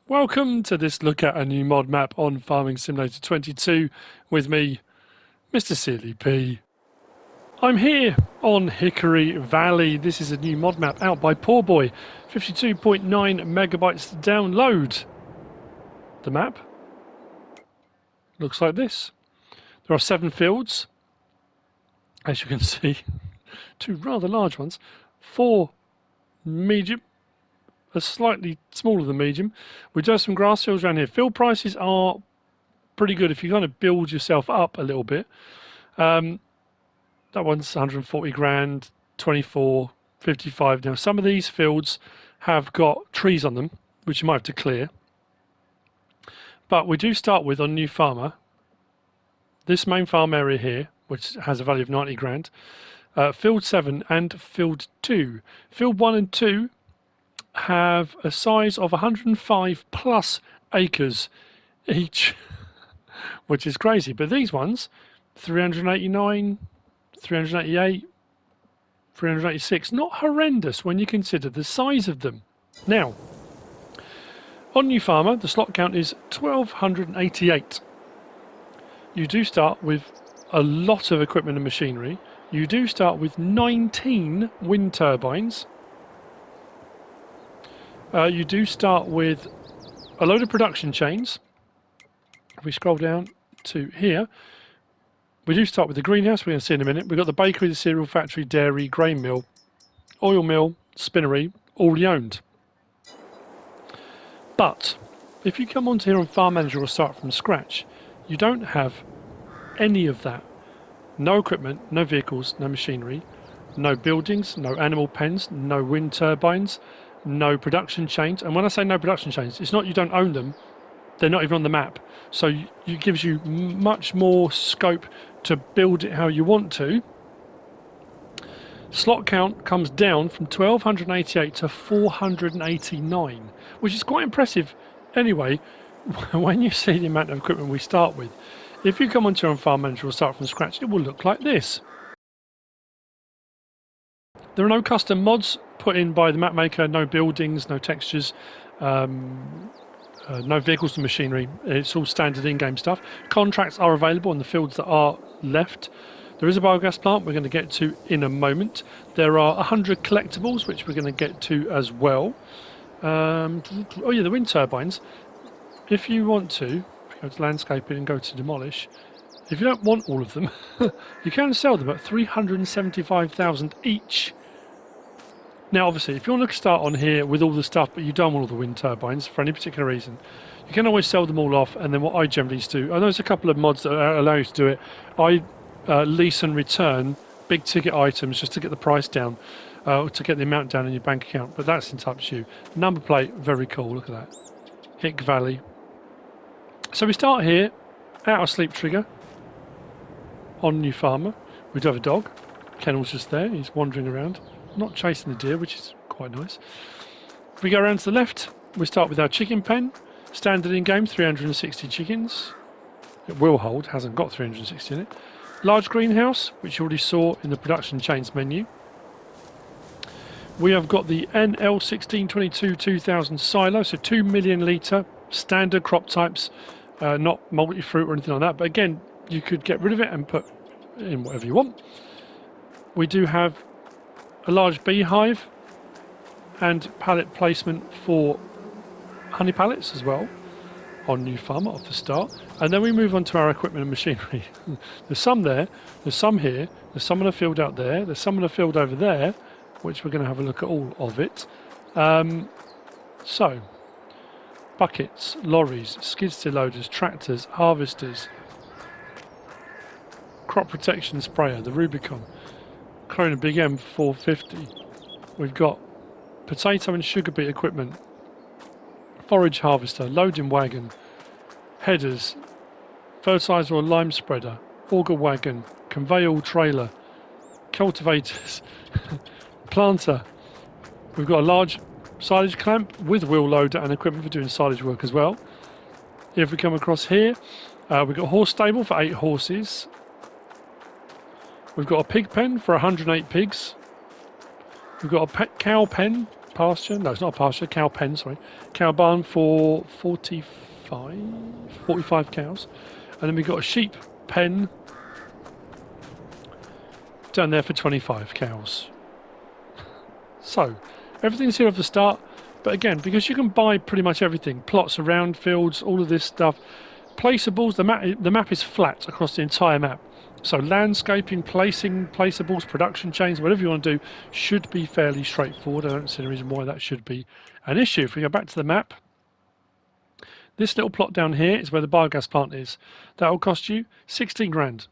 Welcome to this look at a new mod map on Farming Simulator 22 with me, MrSealyp. I'm here on Hickory Valley. This is a new mod map out by Poorboy. 52.9 megabytes to download. The map looks like this. There are 7 fields, as you can see. 2 rather large ones. 4 medium, a slightly smaller than medium. We do have some grass fields around here. Field prices are pretty good if you kind of build yourself up a little bit. That one's 140 grand, 24, 55. Now, some of these fields have got trees on them, which you might have to clear. But we do start with, on New Farmer, this main farm area here, which has a value of 90 grand, Field 7 and Field 2. Field 1 and 2 have a size of 105 plus acres each, which is crazy. But these ones, 389, 388, 386, not horrendous when you consider the size of them. Now, on New Farmer, the slot count is 1288. You do start with a lot of equipment and machinery. You do start with 19 wind turbines. You do start with a load of production chains. If we scroll down to here, we do start with the greenhouse, we're going to see in a minute. We've got the bakery, the cereal factory, dairy, grain mill, oil mill, spinnery, already owned. But if you come onto here on Farm Manager or start from scratch, you don't have any of that. No equipment, no vehicles, no machinery, no buildings, no animal pens, no wind turbines, no production chains. And when I say no production chains, it's not you don't own them, they're not even on the map. So it gives you much more scope to build it how you want to. Slot count comes down from 1288 to 489, which is quite impressive anyway when you see the amount of equipment we start with. If you come onto your own Farm Manager or start from scratch, it will look like this. There are no custom mods put in by the map maker, no buildings, no textures, no vehicles and machinery. It's all standard in-game stuff. Contracts are available on the fields that are left. There is a biogas plant we're going to get to in a moment. There are 100 collectibles which we're going to get to as well. Oh yeah, the wind turbines. If you want to, go to landscaping and go to demolish. If you don't want all of them, you can sell them at 375,000 each. Now, obviously, if you want to start on here with all the stuff, but you don't want all the wind turbines for any particular reason, you can always sell them all off. And then what I generally do, I know there's a couple of mods that allow you to do it. I lease and return big ticket items just to get the price down, to get the amount down in your bank account. But that's entirely up to you. Number plate, very cool. Look at that. Hick Valley. So we start here, out of sleep trigger, on New Farmer. We do have a dog. Kennel's just there. He's wandering around. Not chasing the deer, which is quite nice. If we go around to the left, we start with our chicken pen. Standard in-game, 360 chickens. It will hold, hasn't got 360 in it. Large greenhouse, which you already saw in the production chains menu. We have got the NL1622 2000 silo, so 2 million litre, standard crop types, not multi-fruit or anything like that. But again, you could get rid of it and put in whatever you want. We do have a large beehive and pallet placement for honey pallets as well on New Farmer off the start. And then we move on to our equipment and machinery. There's some there, there's some here, there's some in the field out there, there's some in the field over there, which we're going to have a look at all of it. So, buckets, lorries, skid steer loaders, tractors, harvesters, crop protection sprayer, the Rubicon, Corona Big M 450. We've got potato and sugar beet equipment, forage harvester, loading wagon, headers, fertilizer or lime spreader, auger wagon, conveyor trailer, cultivators, planter. We've got a large silage clamp with wheel loader and equipment for doing silage work as well. If we come across here, we've got a horse stable for 8 horses. We've got a pig pen for 108 pigs. We've got a pet cow pen, pasture. No, it's not a pasture. Cow pen, sorry. Cow barn for 45 cows. And then we've got a sheep pen down there for 25 cows. So, everything's here at the start. But again, because you can buy pretty much everything, plots around fields, all of this stuff, placeables, the map is flat across the entire map. So landscaping, placeables, production chains, whatever you want to do, should be fairly straightforward. I don't see any reason why that should be an issue. If we go back to the map, this little plot down here is where the biogas plant is. That will cost you 16 grand.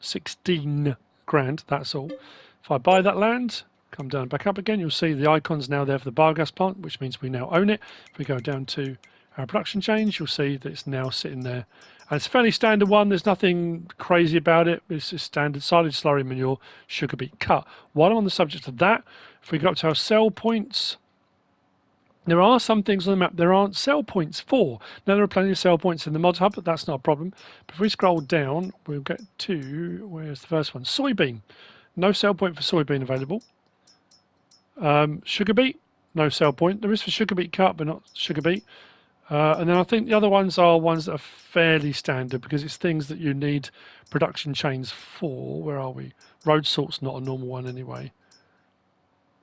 16 grand, that's all. If I buy that land, come down back up again, you'll see the icon's now there for the biogas plant, which means we now own it. If we go down to our production change, you'll see that it's now sitting there. And it's a fairly standard one, there's nothing crazy about it. It's just standard silage, slurry, manure, sugar beet cut. While I'm on the subject of that, if we go up to our sell points, there are some things on the map there aren't sell points for. Now, there are plenty of sell points in the mod hub, but that's not a problem. But if we scroll down, we'll get to, where's the first one? Soybean. No sell point for soybean available. Sugar beet, no sell point. There is for sugar beet cut, but not sugar beet. And then I think the other ones are ones that are fairly standard because it's things that you need production chains for. Where are we? Road salt's not a normal one anyway.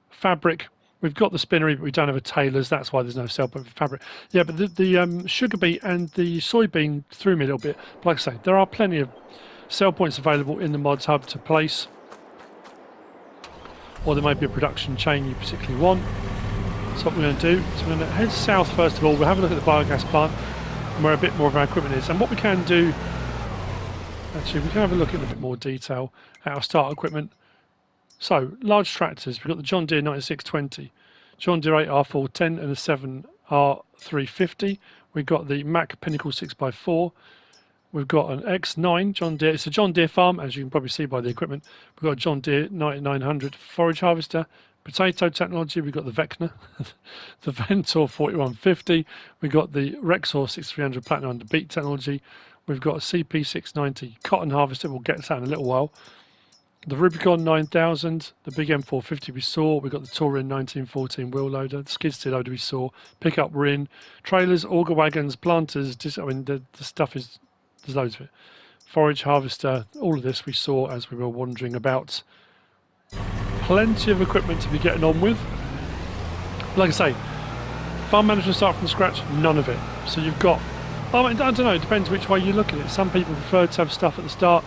Fabric. We've got the spinnery, but we don't have a tailor's. That's why there's no sell point for fabric. Yeah, but the sugar beet and the soybean threw me a little bit. But like I say, there are plenty of sell points available in the mods hub to place. Or there may be a production chain you particularly want. So what we're going to do is we're going to head south first of all. We'll have a look at the biogas plant and where a bit more of our equipment is. And what we can do, actually, we can have a look in a bit more detail at our start equipment. So, large tractors, we've got the John Deere 9620, John Deere 8R410 and a 7R350. We've got the Mack Pinnacle 6x4. We've got an X9 John Deere. It's a John Deere farm, as you can probably see by the equipment. We've got a John Deere 9900 forage harvester. Potato technology, we've got the Vecna, the Ventor 4150. We've got the Rexor 6300 Platinum under beet technology. We've got a CP690 cotton harvester. We'll get to that in a little while. The Rubicon 9000, the big M450 we saw, we've got the Touring 1914 wheel loader, the skid steer loader we saw, pickup we're in, trailers, auger wagons, planters, I mean the stuff is, there's loads of it. Forage harvester, all of this we saw as we were wandering about. Plenty of equipment to be getting on with. Like I say, farm management start from scratch, none of it. So you've got, I don't know, it depends which way you look at it. Some people prefer to have stuff at the start.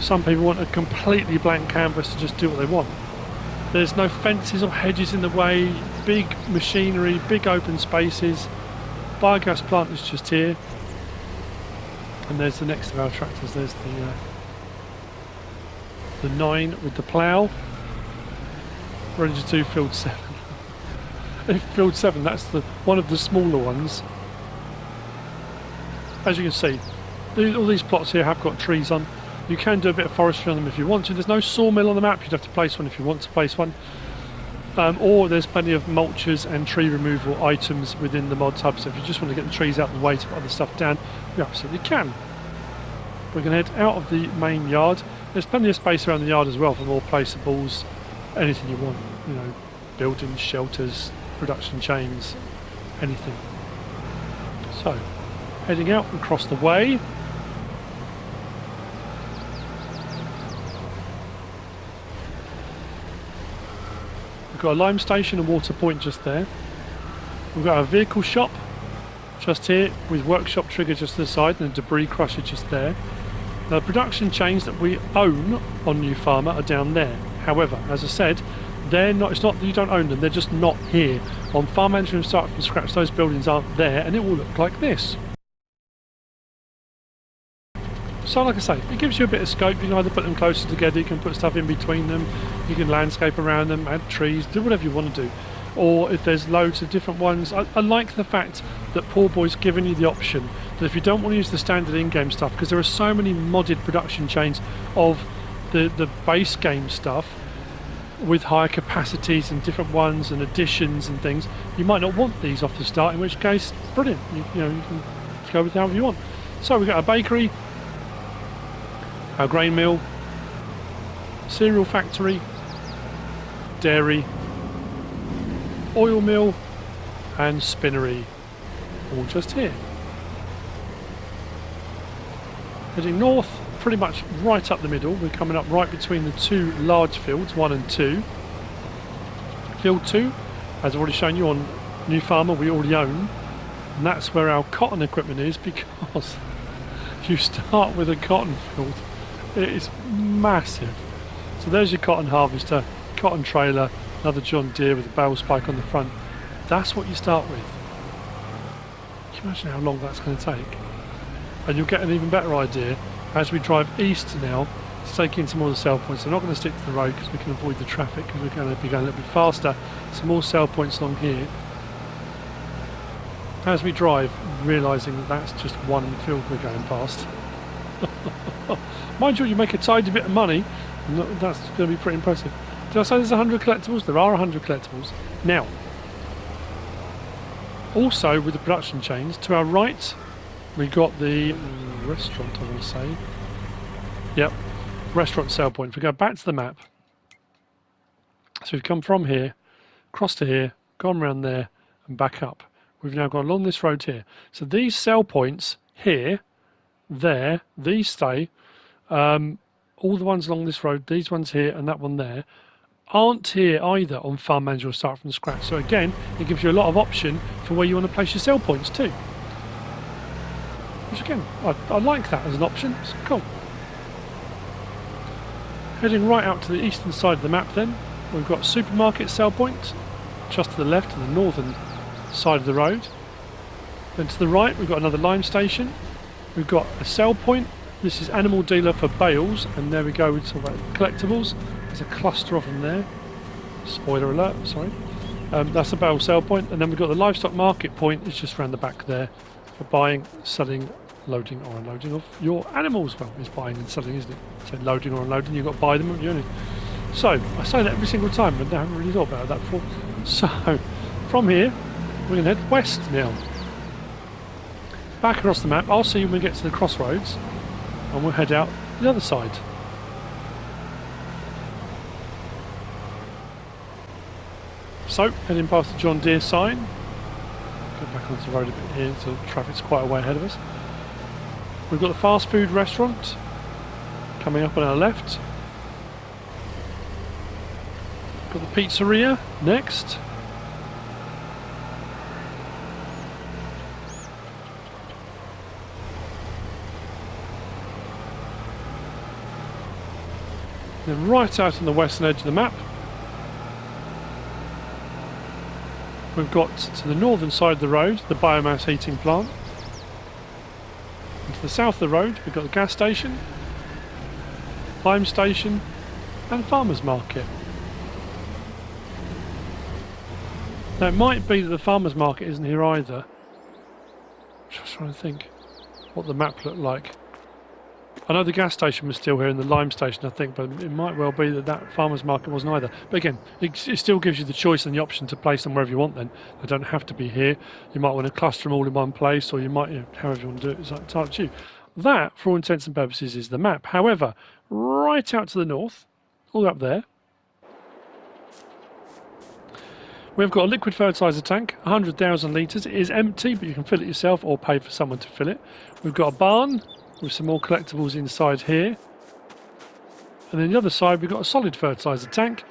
Some people want a completely blank canvas to just do what they want. There's no fences or hedges in the way, big machinery, big open spaces. Biogas plant is just here. And there's the next of our tractors. There's the 9 with the plough. Ready to do field 7. Field 7, that's one of the smaller ones. As you can see, all these plots here have got trees on. You can do a bit of forestry on them if you want to. There's no sawmill on the map. You'd have to place one if you want to place one. Or there's plenty of mulchers and tree removal items within the mods hub. So if you just want to get the trees out of the way to put other stuff down, you absolutely can. We're going to head out of the main yard. There's plenty of space around the yard as well for more placeables, anything you want. You know, buildings, shelters, production chains, anything. So, heading out across the way. We've got a lime station and water point just there. We've got our vehicle shop just here with workshop trigger just to the side and a debris crusher just there. The production chains that we own on New Farmer are down there. However, as I said, they're not. It's not that you don't own them; they're just not here. On Farm Management Start from Scratch, those buildings aren't there, and it will look like this. So, like I say, it gives you a bit of scope. You can either put them closer together, you can put stuff in between them, you can landscape around them, add trees, do whatever you want to do. Or if there's loads of different ones, I like the fact that Poorboy's given you the option that if you don't want to use the standard in-game stuff, because there are so many modded production chains of the base game stuff with higher capacities and different ones and additions and things, you might not want these off the start, in which case, brilliant, you can go with however you want. So we've got a bakery, our grain mill, cereal factory, dairy, oil mill and spinnery, all just here. Heading north, pretty much right up the middle. We're coming up right between the two large fields, 1 and 2. Field 2, as I've already shown you on New Farmer, we already own, and that's where our cotton equipment is, because you start with a cotton field. It is massive. So there's your cotton harvester, cotton trailer, another John Deere with a bale spike on the front. That's what you start with. Can you imagine how long that's going to take? And you'll get an even better idea as we drive east now to take in some more of the sell points. I'm not going to stick to the road because we can avoid the traffic, because we're going to be going a little bit faster. Some more sell points along here. As we drive, realising that that's just one field we're going past. Mind you, you make a tidy bit of money, and that's going to be pretty impressive. Did I say there's 100 collectibles? There are 100 collectibles. Now, also with the production chains, to our right, we got the restaurant, I want to say. Yep, restaurant sale point. If we go back to the map, so we've come from here, across to here, gone around there, and back up. We've now gone along this road here. So these sell points here, there, these stay. All the ones along this road, these ones here and that one there, aren't here either on Farm Manager or Start from Scratch. So again, it gives you a lot of option for where you want to place your sell points too. Which again, I like that as an option. It's cool. Heading right out to the eastern side of the map then, we've got supermarket sell point, just to the left, to the northern side of the road. Then to the right, we've got another lime station. We've got a sell point. This is animal dealer for bales, and there we go, we talk about collectibles. There's a cluster of them there. Spoiler alert, sorry. That's a bale sell point, and then we've got the livestock market point, it's just around the back there for buying, selling, loading or unloading of your animals. Well, it's buying and selling, isn't it? So loading or unloading, you've got to buy them, haven't you? So, I say that every single time, but I haven't really thought about that before. So, from here, we're going to head west now. Back across the map, I'll see you when we get to the crossroads, and we'll head out the other side. So, heading past the John Deere sign, go back onto the road a bit here, so traffic's quite a way ahead of us. We've got the fast food restaurant coming up on our left. Got the pizzeria next. Then right out on the western edge of the map, we've got to the northern side of the road, the biomass heating plant. And to the south of the road, we've got the gas station, lime station, and farmers market. Now it might be that the farmers market isn't here either. Just trying to think what the map looked like. I know the gas station was still here and the lime station, I think, but it might well be that that farmers market wasn't either. But again, it still gives you the choice and the option to place them wherever you want then. They don't have to be here. You might want to cluster them all in one place, or you might, however you want to do it, it's up to you. That, for all intents and purposes, is the map. However, right out to the north, all up there, we've got a liquid fertiliser tank, 100,000 litres. It is empty, but you can fill it yourself or pay for someone to fill it. We've got a barn with some more collectibles inside here. And then the other side, we've got a solid fertiliser tank,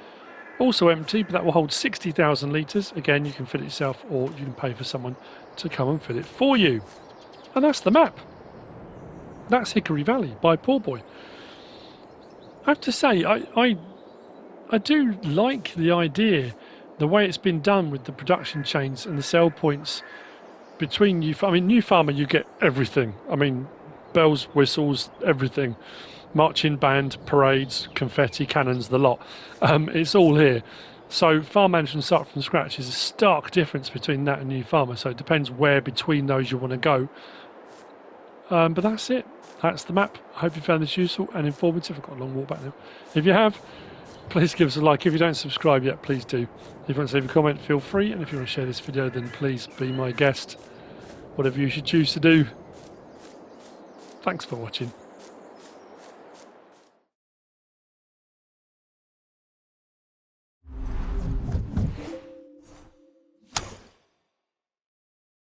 also empty, but that will hold 60,000 litres. Again, you can fill it yourself or you can pay for someone to come and fill it for you. And that's the map. That's Hickory Valley by Poorboy. I have to say, I do like the idea, the way it's been done with the production chains and the sell points between New Farmer, you get everything. I mean, bells, whistles, everything. Marching band, parades, confetti, cannons, the lot. It's all here. So Farm Management Start from Scratch is a stark difference between that and New Farmer. So it depends where between those you want to go. But that's it. That's the map. I hope you found this useful and informative. I've got a long walk back now. If you have, please give us a like. If you don't subscribe yet, please do. If you want to leave a comment, feel free. And if you want to share this video, then please be my guest. Whatever you should choose to do. Thanks for watching.